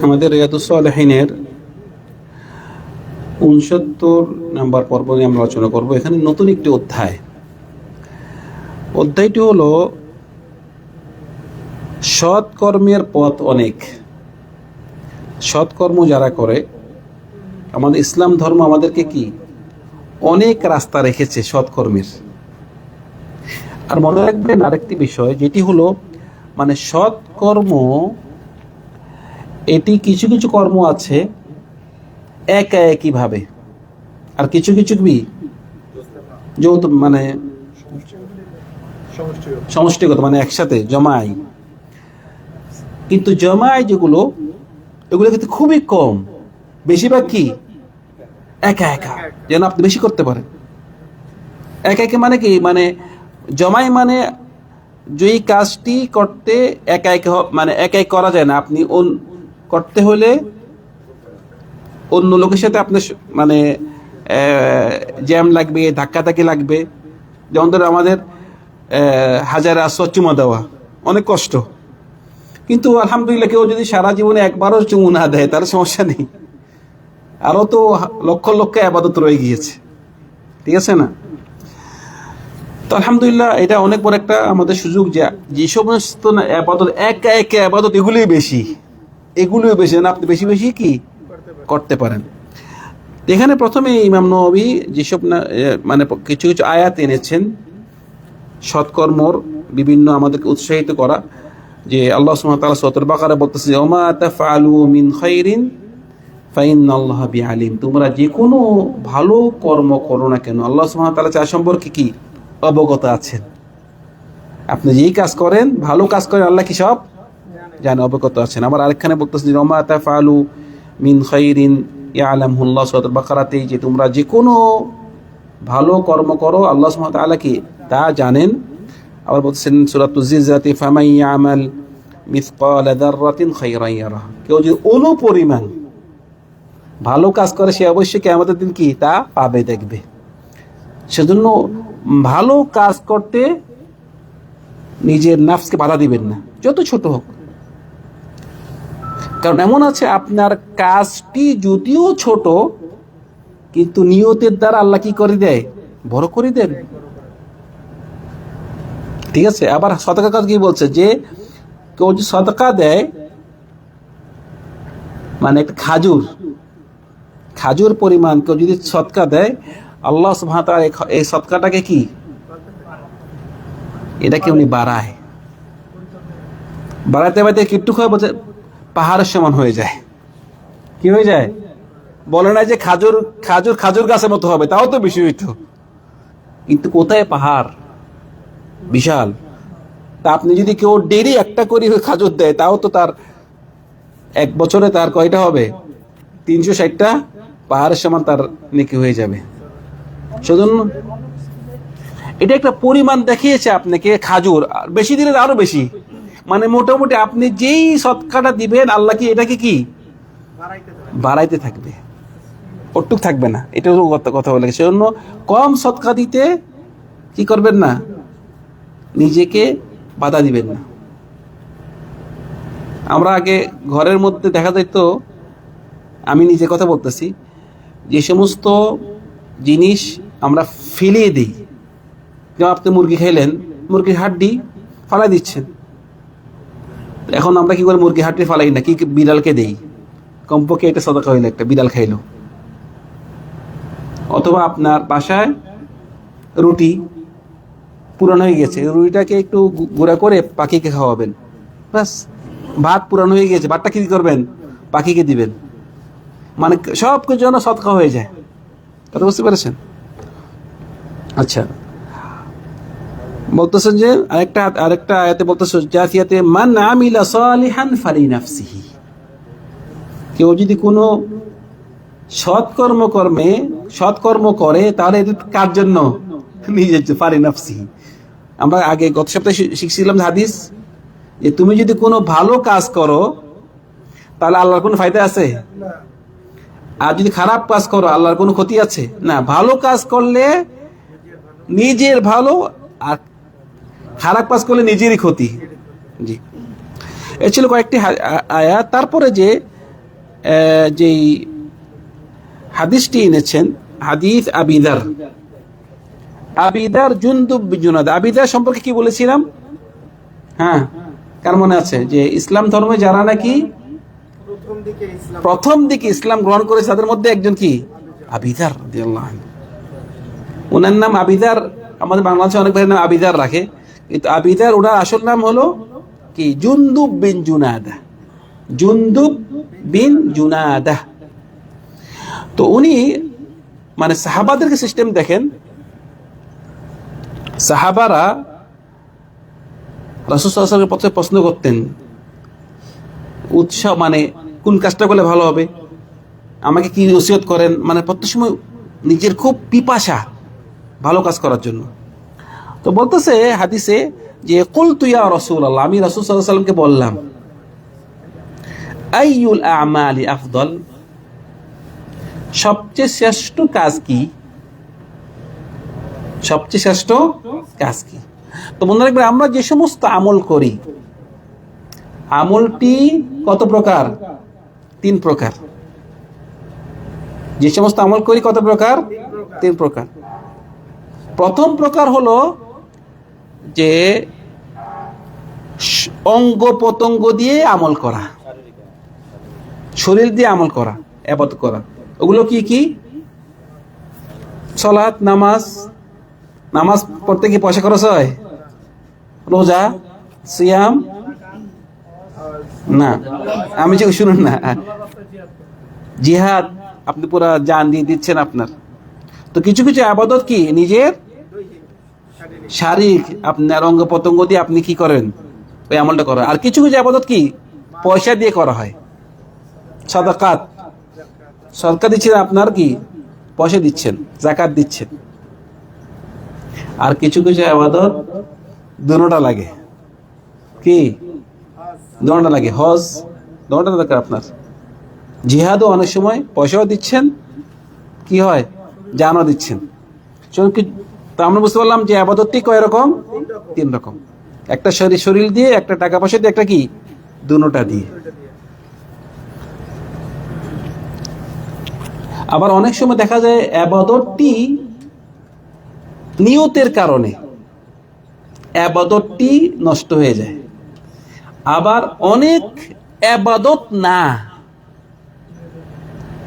আমাদের রিয়াদুস সালেহিনের ৬৯ নম্বর পর্ব নিয়ে আমরা আলোচনা করব। এখানে নতুন একটি অধ্যায়টি হলো সৎকর্মের পথ অনেক। সৎকর্ম যারা করে, আমাদের ইসলাম ধর্ম আমাদেরকে কি অনেক রাস্তা রেখেছে সৎকর্মের। আর মনে রাখবেন আরেকটি বিষয়, যেটি হলো মানে সৎকর্ম, এটি কিছু কিছু কর্ম আছে একা একই ভাবে, আর কিছু কিছু কি যৌথ মানে সমষ্টিগত, মানে একসাথে জমাই। কিন্তু জমাই যেগুলো, এগুলো কিন্তু খুবই কম। বেশিরভাগ কি একা একা, যেন আপনি বেশি করতে পারেন। একা একা মানে কি, মানে জমাই মানে যেই কাজটি করতে একা একা মানে একাই করা যায় না। আপনি করতে হলে অন্য লোকের সাথে আপনার মানে জ্যাম লাগবে, ধাক্কাধাক্কি লাগবে। যেমন ধরো আমাদের হাজারে আসওয়াদ চুমা দেওয়া অনেক কষ্ট, কিন্তু আলহামদুলিল্লাহ কেউ যদি সারা জীবনে একবারও চুমু না দেয় তাহলে সমস্যা নেই। আরও তো লক্ষ লক্ষ আবাদত রয়ে গিয়েছে, ঠিক আছে না? তো আলহামদুলিল্লাহ এটা অনেক বড় একটা আমাদের সুযোগ, যে সমস্ত আবাদত একা একা আবাদত এগুলোই বেশি না, আপনি বেশি বেশি কি করতে পারেন। এখানে প্রথমে ইমাম নববী যেসব মানে কিছু কিছু আয়াত এনেছেন সৎকর্মর বিভিন্ন আমাদেরকে উৎসাহিত করা, যে আল্লাহ সুবহানাহু ওয়া তাআলা সূরা বাকারা বলতেছে, ওমা তাফআলু মিন খাইরিন ফাইন্নাল্লাহা বিআলিম। তোমরা যে কোনো ভালো কর্ম করো না কেন, আল্লাহ সুবহানাহু ওয়া তাআলা যা সম্পর্কে কি অবগত আছেন। আপনি যেই কাজ করেন, ভালো কাজ করেন, আল্লাহ কি সব জানে, অবগত আছেন। আবার আরেকখানে বলতেছে, ওমা তাফআলু মিন খাইরিন ইয়ালামুল্লাহ, সূরা বাকারাতে, যে তোমরা যে কোনো ভালো কর্ম করো আল্লাহ সুবহানাহু ওয়া তাআলা কি তা জানেন। আবার বলছেন সূরাতুজ জিলজাতে, ফামান ইয়ামাল মিসকালা যাররাতিন খায়রান ইয়ারাহ। কেউ যদি অনুপরিমাণ ভালো কাজ করে সে অবশ্যই কিয়ামতের দিন কি তা পাবে, দেখবে। সেজন্য ভালো কাজ করতে নিজের নাফসকে বাধা দিবেন না, যত ছোট হোক। কারণ এমন আছে আপনার কাজটি যদিও ছোট, কিন্তু নিয়তের দ্বারা আল্লাহ কি করে দেয়, বড় করে দেন, ঠিক আছে? আবার সদকা কাজ কি বলছে, যে কেউ যদি সদকা দেয়, মানে একটা খাজুর পরিমাণ কেউ যদি সদকা দেয়, আল্লাহ সুবহানাহু ওয়া তাআলা এই সদকাটাকে কি এটাকে উনি বাড়াতে কিট্টু খাওয়া বলছে পাহাড়ের সমান হয়ে যায়। কি হয়ে যায়? বলে না যে খাজুর গাছের মতো হবে, তাও তো বেশি হইতো, কিন্তু কোথায় পাহাড় বিশাল। তা আপনি যদি কেউ ডেইলি একটা করে খাজুর দেয়, তাও তো তার এক বছরে তার কয়টা হবে, ৩৬০টা পাহাড়ের সমান তার নেকি হয়ে যাবে। সেজন্য এটা একটা পরিমাণ দেখিয়েছে আপনাকে। খাজুর বেশি দিলে আরো বেশি, মানে মোটামুটি আপনি যেই সদকাটা দিবেন আল্লাহ কি এটাকে কি বাড়াইতে থাকবে, অটুক থাকবে না। এটাও কথা বলে। সেজন্য কম সদকা দিতে কি করবেন না, নিজেকে বাধা দিবেন না। আমরা আগে ঘরের মধ্যে দেখা যেত, আমি নিজে কথা বলতেছি, যে সমস্ত জিনিস আমরা ফেলিয়ে দিই, যেমন আপনি মুরগি খাইলেন, মুরগির হাড্ডি ফালাই দিচ্ছেন। এখন আমরা কি করে, মুরগির হাড্ডি ফালাই না, কি বিড়ালকে দেই, কমপক্ষে এটা সদকা হইলো, একটা বিড়াল খাইলো। অথবা আপনার বাসায় রুটি পুরানো হয়ে গেছে, রুটিটাকে একটু গুঁড়া করে পাখিকে খাওয়াবেন, ব্যাস। ভাত পুরানো হয়ে গেছে, ভাতটা কি করবেন, পাখিকে দিবেন। মানে সব কিছু যেন সদকা হয়ে যায়। কথা বুঝতে পেরেছেন? আচ্ছা, বলতেছেন যে আরেকটা আয়াতে বলতেছে, জাসিয়াতে মান আমিলা সালিহান ফালিনাফসিহি। কেউ যদি কোনো সৎকর্ম করে, তাহলে এটা কার জন্য, নিজের জন্য, ফালিনাফসিহি। আমরা আগে গত সপ্তাহে শিখছিলাম হাদিস, যে তুমি যদি কোনো ভালো কাজ করো তাহলে আল্লাহর কোনো ফায়দা আছে? আর যদি খারাপ কাজ করো আল্লাহর কোনো ক্ষতি আছে? না। ভালো কাজ করলে নিজের ভালো, আর খারাপ কাজ করলে নিজেরই ক্ষতি। জি, এ ছিল কয়েকটি আয়াত। তারপরে যে যেই হাদিসটি এনেছেন, হাদিস আবিদার জুনদুব বিন জুনাদা। আবিদার সম্পর্কে কি বলেছিলাম? হ্যাঁ, কার মনে আছে যে ইসলাম ধর্মে যারা নাকি প্রথম দিকে ইসলাম গ্রহণ করেছে তাদের মধ্যে একজন কি? আবিদার রাদিয়াল্লাহু আনহু। ওনার নাম আবিদার। আমাদের বাংলাদেশে অনেক ভাইয়ের নাম আবিদার রাখে, কিন্তু আবিদার ওনার আসল নাম হলো কি? জুনদুব বিন জুনাদা। জুনদুব বিন জুনাদা। তো উনি মানে সাহাবাদেরকে সিস্টেম দেখেন, সাহাবারা রাসূল সাল্লাল্লাহু আলাইহি ওয়াসাল্লামের পথে প্রশ্ন করতেন, উৎসাহ মানে কোন কাজটা করলে ভালো হবে, আমাকে কি ওসিয়ত করেন, মানে প্রত্যেক সময় নিজের খুব পিপাসা ভালো কাজ করার জন্য। তো বলতেছে হাদিসে যে কুলতু ইয়া রাসূলুল্লাহ, আমি রাসূল সাল্লাল্লাহু আলাইহি ওয়াসাল্লামকে বললাম, আইয়ুল আমালি আফদল, সবচেয়ে শ্রেষ্ঠ কাজ কি? সবচেয়ে শ্রেষ্ঠ কাজ কি? তো মনে রাখবেন, আমরা যে সমস্ত আমল করি, আমলটি কত প্রকার? 3 প্রকার। যে সমস্ত আমল করি কত প্রকার? 3 প্রকার। প্রথম প্রকার হলো যে অঙ্গ প্রত্যঙ্গ দিয়ে আমল করা, শরীর দিয়ে আমল করা, ইবাদত করা। ওগুলো কি কি? সালাত, নামাজ। নামাজ পড়তে কি পয়সা খরচ হয়? রোজা, সিয়াম, না আমি যে শুনুন না, জিহাদ, আপনি পুরা জান দিয়ে দিচ্ছেন আপনার। তো কিছু কিছু ইবাদত কি নিজের শারীরিক আপনার অঙ্গ প্রত্যঙ্গ দিয়ে আপনি কি করেন, ওই আমলটা করেন। আর কিছু কিছু ইবাদত কি পয়সা দিয়ে করা হয়, সাদাকাত, সরকার দিচ্ছেন, আপনার কি পয়সা দিচ্ছেন, যাকাত দিচ্ছেন। আর কিছু কিছু ইবাদত দুটোটা লাগে, কি দুটোটা লাগে, হজ দুটোটা দরকার আপনার। জিহাদও অনেক সময় পয়সাও দিচ্ছেন, কি হয় জানও দিচ্ছেন। তো আমরা বুঝতে পারলাম যে ইবাদতটি কয় রকম? 3 রকম। একটা শরীর দিয়ে, একটা টাকা পয়সা দিয়ে, একটা কি দুটোটা দিয়ে। আবার অনেক সময় দেখা যায় ইবাদতটি নিয়তের কারণে ইবাদতটি নষ্ট হয়ে যায়। আবার অনেক ইবাদত না,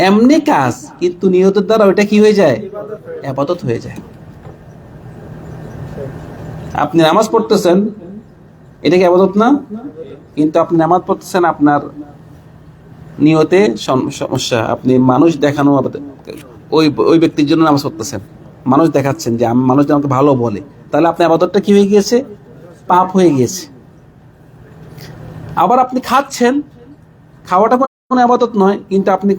এমনি কাজ, কিন্তু নিয়তের দ্বারা ওইটা কি হয়ে যায়? ইবাদত হয়ে যায়। আপনি নামাজ পড়তেছেন, এটা কি ইবাদত না? কিন্তু আপনি নামাজ পড়তেছেন, আপনার নিয়তে সমস্যা, আপনি মানুষ দেখানো, ওই ব্যক্তির জন্য নামাজ পড়তেছেন, মানুষ দেখাচ্ছেন যে মানুষ আমাকে ভালো বলে, তাহলে আপনার ইবাদতটা কি হয়ে গিয়েছে? পাপ হয়ে গিয়েছে। আবার আপনি খাচ্ছেন, খাওয়াটা কোনো ইবাদত নয়, কিন্তু আপনি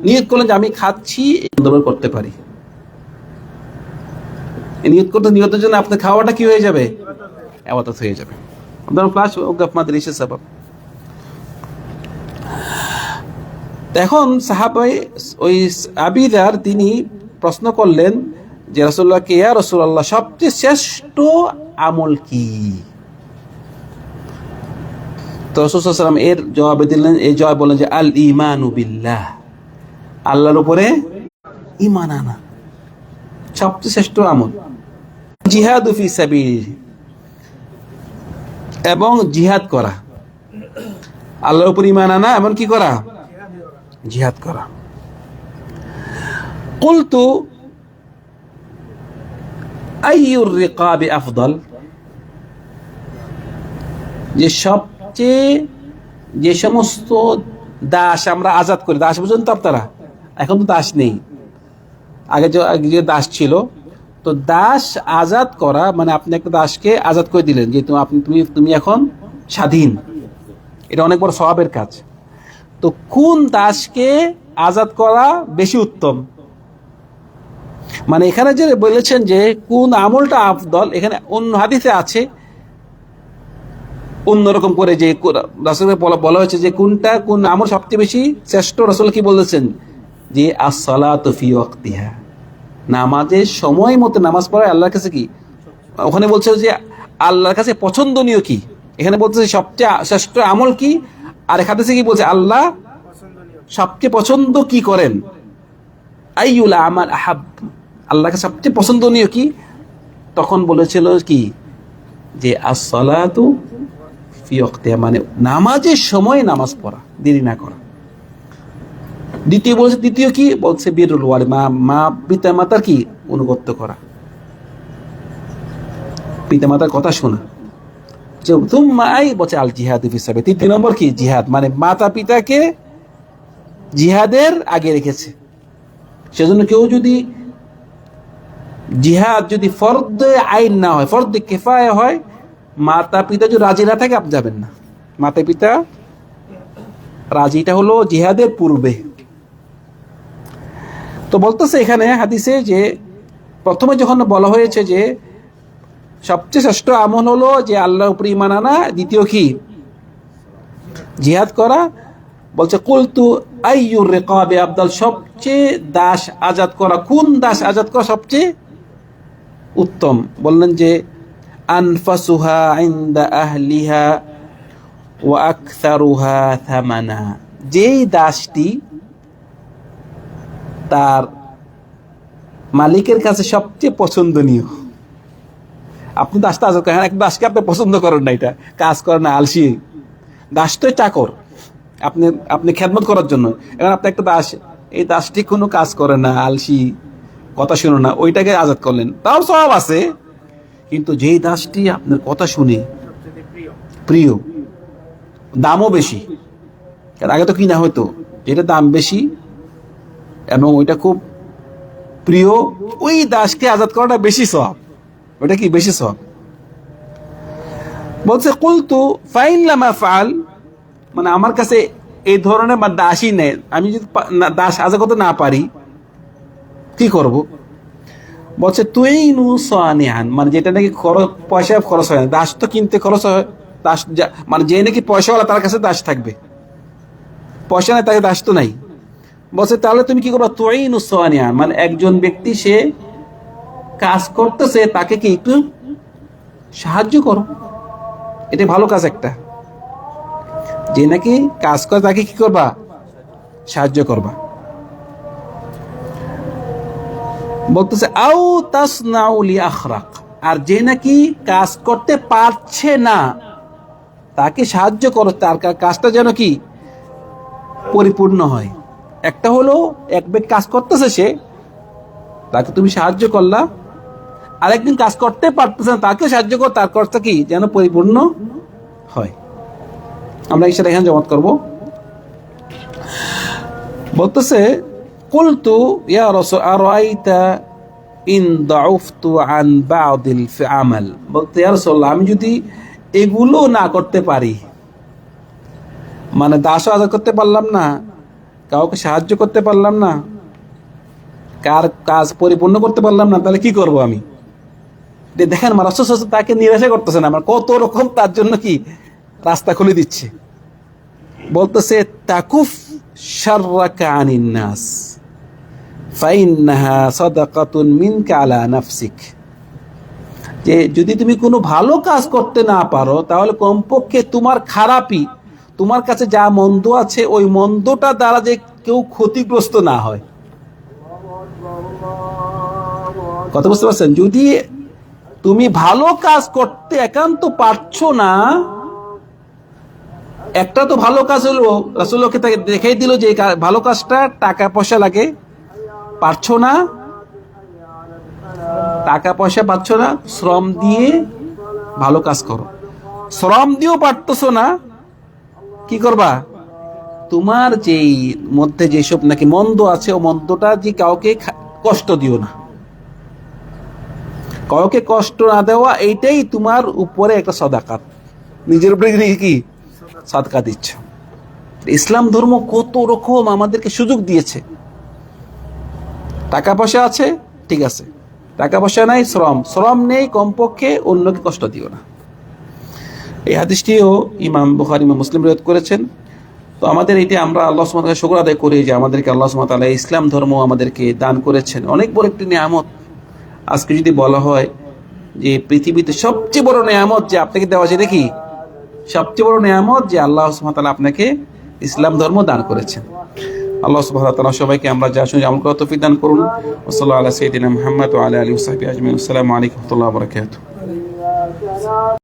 নিয়ত করলেন যে আমি খাচ্ছি, করতে পারি, নিয়ত করতে, নিয়তের জন্য আপনার খাওয়াটা কি হয়ে যাবে? ইবাদত হয়ে যাবে। এখন সাহাবাই ওই আবিদার তিনি প্রশ্ন করলেন যে রাসূলুল্লাহকে, ইয়া রাসূলুল্লাহ, সবচেয়ে শ্রেষ্ঠ আমল কি? তো রাসূল সাল্লাল্লাহু আলাইহি ওয়াসাল্লাম এর জবাবে দিলেন, এই জবাব বললেন যে আল ঈমানু বিল্লাহ, আল্লাহর উপরে ঈমান আনা সবচেয়ে শ্রেষ্ঠ আমল। জিহাদু ফি সাবিল, এবং জিহাদ করা, আল্লাহর উপর ঈমান আনা, এমন কি করা? জিহাদ করা। কুলতু আইয়ুর রিকাবি আফদল, যে সবচেয়ে, যে সমস্ত দাস আমরা আজাদ করি, দাস বুঝুন তো আপনারা, এখন তো দাস নেই, আগে যে দাস ছিল, তো দাস আজাদ করা মানে আপনি একটা দাসকে আজাদ করে দিলেন, যে তুমি এখন স্বাধীন, এটা অনেক বড় সওয়াবের কাজ। তো কোন দাসকে আজাদ করা বেশি উত্তম? মানে এখানে যে বলেছেন যে কোন আমলটা আফদল, এখানে অন্য হাদিসে আছে অন্যরকম করে, যে রাসূলকে বলা হয়েছে যে কোন আমল সবচেয়ে বেশি শ্রেষ্ঠ। রাসূল কি বলেছেন? যে as-salatu fi waqtiha, নামাজের সময় মতো নামাজ পড়া আল্লাহর কাছে কি, ওখানে বলছে যে আল্লাহর কাছে পছন্দনীয় কি, এখানে বলছে সবচেয়ে শ্রেষ্ঠ আমল কি, আর এখানে কি বলছে? আল্লাহ সবচেয়ে পছন্দ কি করেন, আইয়ুল আমাল আহাব, আল্লাহকে সবচেয়ে পছন্দনীয় কি, তখন বলেছিল কি যে as-salatu ফি ওয়াক্তিহা, মানে নামাজের সময় নামাজ পড়া, দেরি না করা। দ্বিতীয় কি বলছে, বিরুল ওয়ালিদ, মা পিতা মাতার কি অনুগত্য করা, পিতা মাতার কথা শোনা। তুম্মা আই বলছে আল জিহাদু ফি সাবিল, 3 নম্বর কি জিহাদ, মানে মাতা পিতাকে জিহাদের আগে রেখেছে। সেজন্য কেউ যদি জিহাদ যদি ফরদে আইন না হয়, ফরদে কিফায়া হয়, মাতা পিতা যদি রাজি না থাকে আপনি যাবেন না। মাতা পিতা রাজিটা হলো জিহাদের পূর্বে। তো বলতেছে এখানে হাদিসে যে প্রথমে যখন বলা হয়েছে যে সবচেয়ে শ্রেষ্ঠ আমল হলো যে আল্লাহর উপর ঈমান আনা, দ্বিতীয় কি জিহাদ করা, বলছে কুলতু আইয়ুর রিকাবি আফদাল, সবচেয়ে দাস আজাদ করা, কোন দাস আজাদ করা সবচেয়ে উত্তম, বললেন যে আনফাসুহা ইনদা আহলিহা ওয়া আকসারুহা থামানা, যেই দাসটি তার মালিকের কাছে সবচেয়ে পছন্দনীয়। আপনি দাসটা আজাদ করেন, এক দাসকে আপনি পছন্দ করেন না, এটা কাজ করে না, আলসি দাস তো চাকর, আপনি খেদমত করার জন্য। এখন আপনি একটা দাস, এই দাসটি কোনো কাজ করে না, আলসি, কথা শুনো না, ওইটাকে আজাদ করলেন, তাও সব আছে। কিন্তু যেই দাসটি আপনার কথা শুনে, প্রিয়, দামও বেশি, আগে তো কিনা হয়তো, যেটা দাম বেশি এবং ওইটা খুব প্রিয়, ওই দাসকে আজাদ করাটা বেশি সওয়াব, ওটা কি বেশি সওয়াব। বলছে কুলতু ফাইন লাম আফআল, মানে আমার কাছে এই ধরনের দাসই নেই, আমি যদি দাস আজাদ করতে না পারি কি করব। বলছে তুইনু সানিআন, মানে যেটা নাকি পয়সা খরচ হয় না, দাস তো কিনতে খরচ হয়, দাস মানে যে নাকি পয়সাওয়ালা তার কাছে দাস থাকবে, পয়সা নাই তাকে দাস তো নাই। বলছে তাহলে তুমি কি করো, তুইনু সানিআন, মানে একজন ব্যক্তি সে কাজ করতেছে, তাকে কি একটু সাহায্য করো, এটা ভালো কাজ একটা, যে নাকি কাজ করে তাকে কি করবা, সাহায্য করবা। বলতেছে আও তাসনাউ লি আখরাক, আর যে নাকি কাজ করতে পারছে না তাকে সাহায্য করো, তার কাজটা যেন কি পরিপূর্ণ হয়। একটা হলো এক ব্যক্তি কাজ করতেছে, সে তাকে তুমি সাহায্য করলা, আরেকদিন কাজ করতে পারতেছে না তাকে সাহায্য করো, তার কাজটা কি যেন পরিপূর্ণ হয়। আমরা ইশারা এখানে জমাত করব। বলতেছে কুলতু ইয়া রাসূল আরাইতা ইন দাউফতু আন বা'দিল আমাল, বলতে ইয়া রাসূলুল্লাহ আমি যদি এগুলো না করতে পারি, মানে দাস আজাদ করতে পারলাম না, কাউকে সাহায্য করতে পারলাম না, কার কাজ পরিপূর্ণ করতে পারলাম না, তাহলে কি করব আমি। দেখেন রাসূল তাকে নিরাশা করতেছে না, আমার কত রকম তার জন্য কি রাস্তা খুলে দিচ্ছে। বলতেছে তাকুফ শাররাকা আনিন নাস ফাইন্নাহা সাদাকাতুন মিনকা আলা নাফসিক, যে যদি তুমি কোনো ভালো কাজ করতে না পারো তাহলে কমপক্ষে তোমার খারাপই, তোমার কাছে যা মন্দ আছে ওই মন্দটা দ্বারা যে কেউ ক্ষতিগ্রস্ত না হয়। কথা বুঝতে পারছেন, যদি তুমি ভালো কাজ করতে একান্ত পারছো না, একটা তো ভালো কাজ হলো রাসূলকে তাকে দেখাই দিল যে ভালো কাজটা টাকা পয়সা লাগে, পারছো না, টাকা পয়সা পাচ্ছ না, শ্রম দিয়ে ভালো কাজ করো। শ্রম দিয়েও পারতেছো না, কি করবা, তোমার যেই মধ্যে যেসব নাকি মন্দ আছে ও মন্দটা যে কাউকে কষ্ট দিও না, কাউকে কষ্ট না দেওয়া, এইটাই তোমার উপরে একটা সাদাকাত, নিজের উপরে কি সাদকা দিচ্ছ। ইসলাম ধর্ম কত রকম আমাদেরকে সুযোগ দিয়েছে। টাকা পয়সা আছে ঠিক আছে, টাকা পয়সা নাই, শ্রম নেই, কমপক্ষে অন্যকে কষ্ট দিও না। এই হাদিসটিও ইমাম বুখারী ইমাম মুসলিম রিওয়ায়াত করেছেন। তো আমাদের এটি আমরা আল্লাহ সুবহানাহু ওয়া তাআলার শুকর আদায় করি যে আমাদেরকে আল্লাহ সুবহানাহু ওয়া তাআলা ইসলাম ধর্ম আমাদেরকে দান করেছেন, অনেক বড় একটি নিয়ামত। আজকে যদি বলা হয় যে পৃথিবীতে সবচেয়ে বড় নিয়ামত যে আপনাকে দেওয়া আছে, দেখি সবচেয়ে বড় নিয়ামত যে আল্লাহ সুবহানাহু ওয়া তাআলা আপনাকে ইসলাম ধর্ম দান করেছেন। আল্লাহ সুবহানাহু ওয়া তাআলা সবাইকে আমরা যা শুনি আমল করার তৌফিক দান করুন। ওয়াসাল্লাল্লাহু আলা সাইয়্যিদিনা মুহাম্মদ ওয়া আলা আলিহি ওয়া সাহবিহি আজমাইন। আসসালামু আলাইকুম ওয়া রাহমাতুল্লাহি ওয়া বারাকাতুহু।